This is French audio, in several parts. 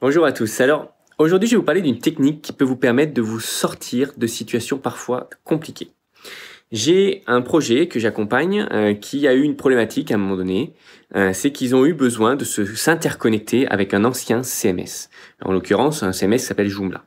Bonjour à tous. Alors, aujourd'hui, je vais vous parler d'une technique qui peut vous permettre de vous sortir de situations parfois compliquées. J'ai un projet que j'accompagne qui a eu une problématique à un moment donné. C'est qu'ils ont eu besoin de s'interconnecter avec un ancien CMS. En l'occurrence, un CMS s'appelle Joomla.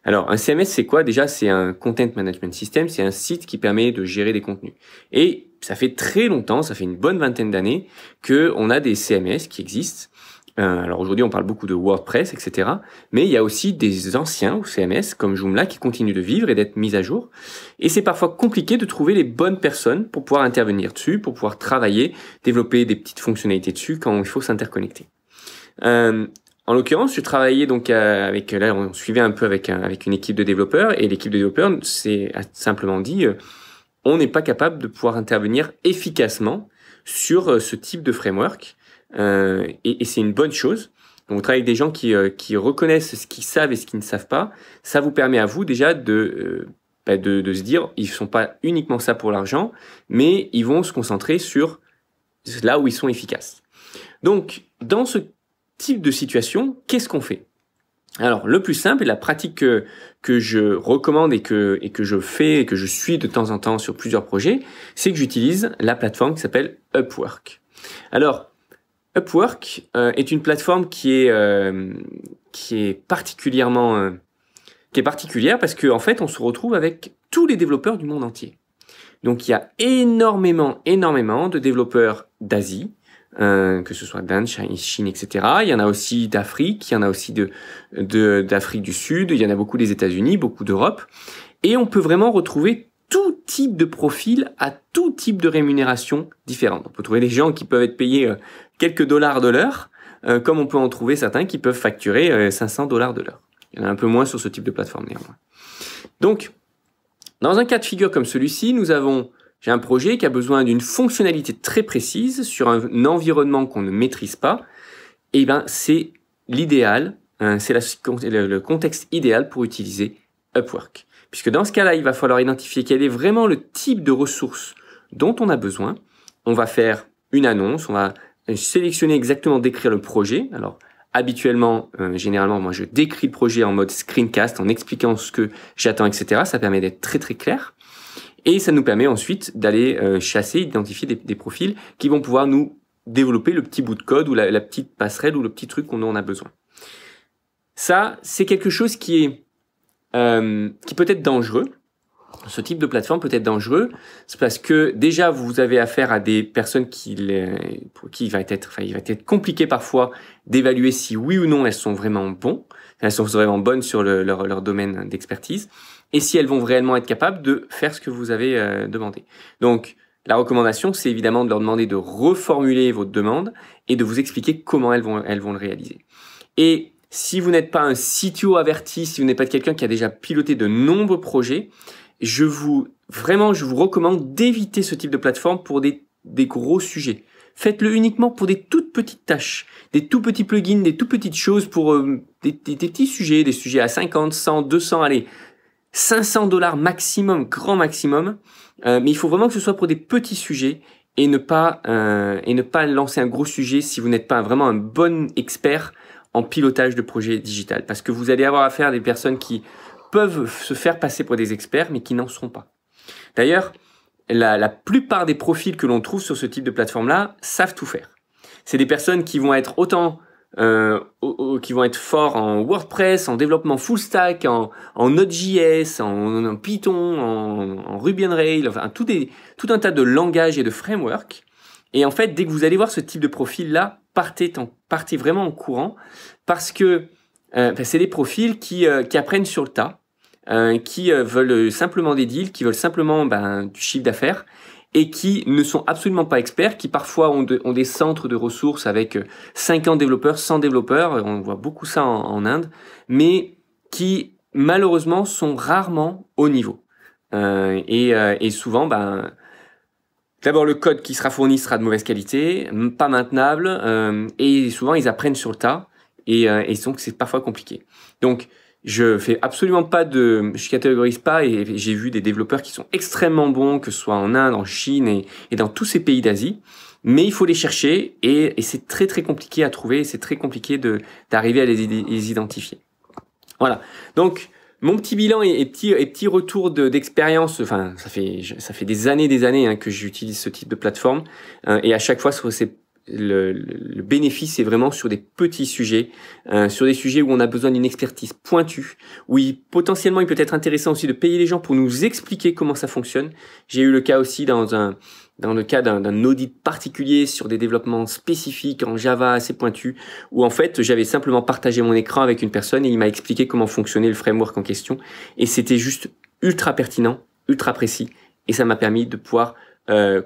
Alors, un CMS, c'est quoi? Déjà, c'est un Content Management System. C'est un site qui permet de gérer des contenus. Et ça fait très longtemps, ça fait une bonne vingtaine d'années qu'on a des CMS qui existent. Alors aujourd'hui, on parle beaucoup de WordPress, etc. Mais il y a aussi des anciens CMS comme Joomla qui continuent de vivre et d'être mis à jour. Et c'est parfois compliqué de trouver les bonnes personnes pour pouvoir intervenir dessus, pour pouvoir travailler, développer des petites fonctionnalités dessus quand il faut s'interconnecter. En l'occurrence, je travaillais donc là, on suivait un peu avec une équipe de développeurs et l'équipe de développeurs s'est simplement dit, on n'est pas capable de pouvoir intervenir efficacement sur ce type de framework. Et c'est une bonne chose. Donc, vous travaillez avec des gens qui reconnaissent ce qu'ils savent et ce qu'ils ne savent pas. Ça vous permet à vous déjà de se dire, ils ne sont pas uniquement ça pour l'argent, mais ils vont se concentrer sur là où ils sont efficaces. Donc, dans ce type de situation, qu'est-ce qu'on fait? Alors, le plus simple et la pratique que je recommande et que je fais et que je suis de temps en temps sur plusieurs projets, c'est que j'utilise la plateforme qui s'appelle Upwork. Alors, Upwork est une plateforme qui est particulière parce qu'en fait, on se retrouve avec tous les développeurs du monde entier. Donc, il y a énormément de développeurs d'Asie, que ce soit d'Inde, Chine, etc. Il y en a aussi d'Afrique, il y en a aussi d'Afrique du Sud, il y en a beaucoup des États-Unis, beaucoup d'Europe. Et on peut vraiment retrouver tout type de profil à tout type de rémunération différente. On peut trouver des gens qui peuvent être payés quelques dollars de l'heure, comme on peut en trouver certains qui peuvent facturer 500 dollars de l'heure. Il y en a un peu moins sur ce type de plateforme néanmoins. Donc, dans un cas de figure comme celui-ci, j'ai un projet qui a besoin d'une fonctionnalité très précise sur un environnement qu'on ne maîtrise pas. Et ben, c'est l'idéal, c'est le contexte idéal pour utiliser Upwork. Puisque dans ce cas-là, il va falloir identifier quel est vraiment le type de ressources dont on a besoin. On va faire une annonce, on va sélectionner exactement, décrire le projet. Alors, habituellement, généralement, moi, je décris le projet en mode screencast, en expliquant ce que j'attends, etc. Ça permet d'être très, très clair. Et ça nous permet ensuite d'aller chasser, d'identifier des profils qui vont pouvoir nous développer le petit bout de code ou la petite passerelle ou le petit truc dont on a besoin. Ça, c'est quelque chose qui peut être dangereux. Ce type de plateforme peut être dangereux, c'est parce que déjà vous avez affaire à des personnes pour qui il va être compliqué parfois d'évaluer si oui ou non elles sont vraiment bonnes sur leur domaine d'expertise, et si elles vont réellement être capables de faire ce que vous avez demandé. Donc la recommandation, c'est évidemment de leur demander de reformuler votre demande et de vous expliquer comment elles vont le réaliser. Et si vous n'êtes pas un CTO averti, si vous n'êtes pas quelqu'un qui a déjà piloté de nombreux projets, je vous recommande d'éviter ce type de plateforme pour des gros sujets. Faites-le uniquement pour des toutes petites tâches, des tout petits plugins, des tout petites choses pour des petits sujets, des sujets à 50, 100, 200, allez, 500 dollars maximum, grand maximum. Mais il faut vraiment que ce soit pour des petits sujets et ne pas lancer un gros sujet si vous n'êtes pas vraiment un bon expert en pilotage de projet digital. Parce que vous allez avoir affaire à des personnes qui peuvent se faire passer pour des experts, mais qui n'en seront pas. D'ailleurs, la plupart des profils que l'on trouve sur ce type de plateforme-là savent tout faire. C'est des personnes qui vont être forts en WordPress, en développement full stack, en Node.js, en Python, en Ruby on Rails, enfin tout un tas de langages et de frameworks. Et en fait, dès que vous allez voir ce type de profil-là, partez vraiment en courant, parce que c'est des profils qui apprennent sur le tas, qui veulent simplement des deals, qui veulent simplement du chiffre d'affaires et qui ne sont absolument pas experts, qui parfois ont des centres de ressources avec 50 développeurs, 100 développeurs, on voit beaucoup ça en Inde, mais qui malheureusement sont rarement au niveau. Et souvent, d'abord le code qui sera fourni sera de mauvaise qualité, pas maintenable, et souvent ils apprennent sur le tas, et donc c'est parfois compliqué. Donc, je catégorise pas, et j'ai vu des développeurs qui sont extrêmement bons, que ce soit en Inde, en Chine et dans tous ces pays d'Asie. mais il faut les chercher et c'est très très compliqué à trouver, c'est très compliqué d'arriver à les identifier. Voilà, donc mon petit bilan et petit retour d'expérience, enfin ça fait des années hein, que j'utilise ce type de plateforme et à chaque fois le bénéfice est vraiment sur des petits sujets, sur des sujets où on a besoin d'une expertise pointue, où potentiellement il peut être intéressant aussi de payer les gens pour nous expliquer comment ça fonctionne. J'ai eu le cas aussi dans le cas d'un audit particulier sur des développements spécifiques en Java assez pointus, où en fait j'avais simplement partagé mon écran avec une personne et il m'a expliqué comment fonctionnait le framework en question et c'était juste ultra pertinent, ultra précis et ça m'a permis de pouvoir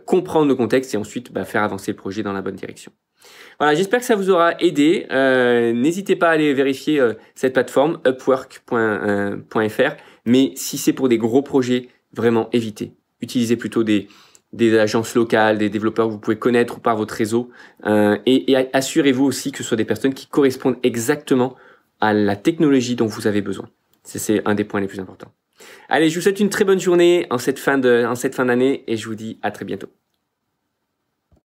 comprendre le contexte et ensuite faire avancer le projet dans la bonne direction. Voilà, j'espère que ça vous aura aidé. N'hésitez pas à aller vérifier cette plateforme upwork.fr, mais si c'est pour des gros projets, vraiment évitez. Utilisez plutôt des agences locales, des développeurs que vous pouvez connaître par votre réseau et assurez-vous aussi que ce soit des personnes qui correspondent exactement à la technologie dont vous avez besoin. C'est un des points les plus importants. Allez, je vous souhaite une très bonne journée en cette fin d'année et je vous dis à très bientôt.